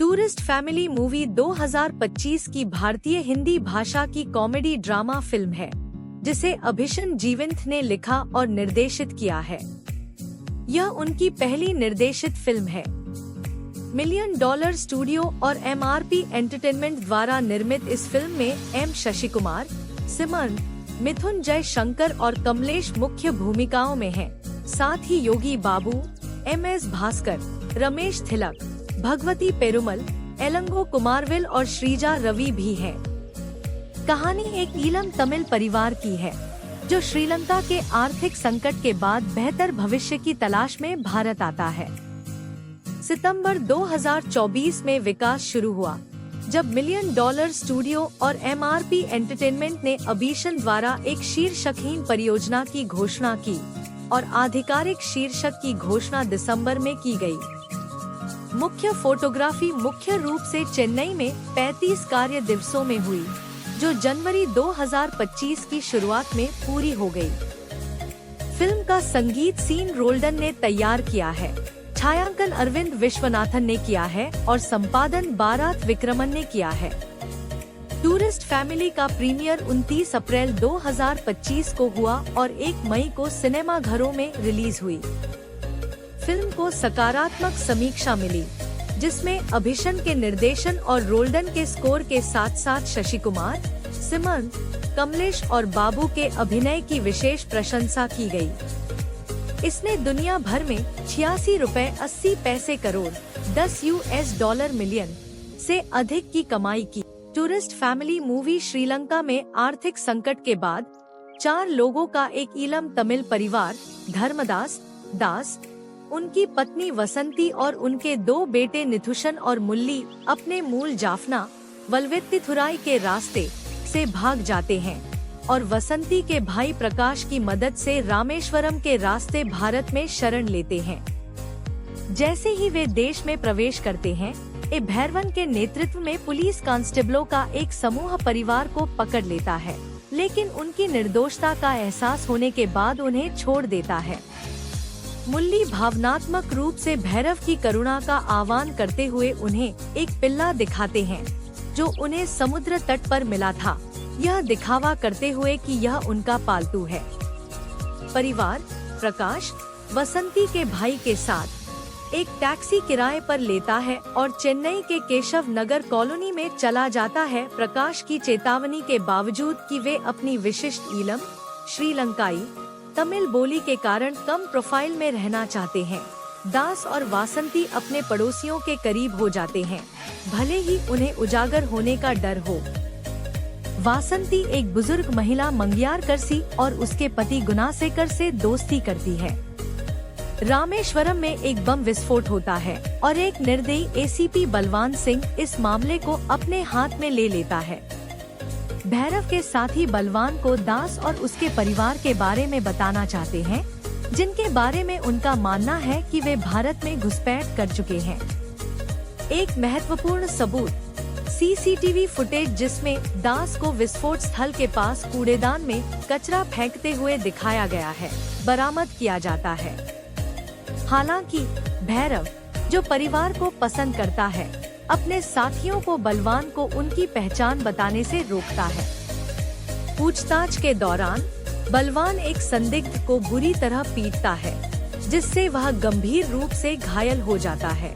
Tourist family movie 2025 की भारतीय हिंदी भाषा की कॉमेडी ड्रामा फिल्म है, जिसे अभिषण जीवंत ने लिखा और निर्देशित किया है। यह उनकी पहली निर्देशित फिल्म है। $1 मिलियन स्टूडियो और MRP एंटरटेनमेंट द्वारा निर्मित इस फिल्म में एम शशि कुमार, सिमरन, मिथुन जय शंकर और कमलेश मुख्य भूमिकाओं में हैं। साथ ही योगी बाबू, MS भास्कर, रमेश थिलक, भगवती पेरुमल, एलंगो कुमारविल और श्रीजा रवि भी हैं। कहानी एक ईलम तमिल परिवार की है, जो श्रीलंका के आर्थिक संकट के बाद बेहतर भविष्य की तलाश में भारत आता है। सितंबर 2024 में विकास शुरू हुआ, जब $1 मिलियन स्टूडियो और MRP एंटरटेनमेंट ने अभिषण द्वारा एक शीर्षकहीन परियोजना की घोषणा की और आधिकारिक शीर्षक की घोषणा दिसंबर में की गई। मुख्य फोटोग्राफी मुख्य रूप से चेन्नई में 35 कार्य दिवसों में हुई, जो जनवरी 2025 की शुरुआत में पूरी हो गई। फिल्म का संगीत सीन रोल्डन ने तैयार किया है, छायांकन अरविंद विश्वनाथन ने किया है और संपादन बारात विक्रमन ने किया है। टूरिस्ट फैमिली का प्रीमियर 29 अप्रैल 2025 को हुआ और 1 मई को सिनेमा घरों में रिलीज हुई। फिल्म को सकारात्मक समीक्षा मिली, जिसमें अभिषण के निर्देशन और रोल्डन के स्कोर के साथ साथ शशि कुमार, सिमरन, कमलेश और बाबू के अभिनय की विशेष प्रशंसा की गई। इसने दुनिया भर में $86.80 करोड़ $10 मिलियन से अधिक की कमाई की। टूरिस्ट फैमिली मूवी श्रीलंका में आर्थिक संकट के बाद 4 लोगों का एक ईलम तमिल परिवार, धर्मदास दास, उनकी पत्नी वसंती और उनके 2 बेटे निथुशन और मुल्ली अपने मूल जाफना वल्वेत्तिथुराई के रास्ते से भाग जाते हैं और वसंती के भाई प्रकाश की मदद से रामेश्वरम के रास्ते भारत में शरण लेते हैं। जैसे ही वे देश में प्रवेश करते हैं, ए भैरवन के नेतृत्व में पुलिस कांस्टेबलों का एक समूह परिवार को पकड़ लेता है, लेकिन उनकी निर्दोषता का एहसास होने के बाद उन्हें छोड़ देता है। मुल्ली भावनात्मक रूप से भैरव की करुणा का आह्वान करते हुए उन्हें एक पिल्ला दिखाते हैं, जो उन्हें समुद्र तट पर मिला था, यह दिखावा करते हुए कि यह उनका पालतू है। परिवार प्रकाश वसंती के भाई के साथ एक टैक्सी किराए पर लेता है और चेन्नई के केशव नगर कॉलोनी में चला जाता है। प्रकाश की चेतावनी के बावजूद कि वे अपनी विशिष्ट ईलम श्रीलंकाई तमिल बोली के कारण कम प्रोफाइल में रहना चाहते हैं, दास और वासंती अपने पड़ोसियों के करीब हो जाते हैं, भले ही उन्हें उजागर होने का डर हो। वासंती एक बुजुर्ग महिला मंगियार करसी और उसके पति गुनासेकर से दोस्ती करती है। रामेश्वरम में एक बम विस्फोट होता है और एक निर्दयी ACP बलवान सिंह इस मामले को अपने हाथ में ले लेता है। भैरव के साथी बलवान को दास और उसके परिवार के बारे में बताना चाहते हैं, जिनके बारे में उनका मानना है कि वे भारत में घुसपैठ कर चुके हैं। एक महत्वपूर्ण सबूत CCTV फुटेज, जिसमें दास को विस्फोट स्थल के पास कूड़ेदान में कचरा फेंकते हुए दिखाया गया है, बरामद किया जाता है। हालांकि भैरव, जो परिवार को पसंद करता है, अपने साथियों को बलवान को उनकी पहचान बताने से रोकता है। पूछताछ के दौरान बलवान एक संदिग्ध को बुरी तरह पीटता है, जिससे वह गंभीर रूप से घायल हो जाता है।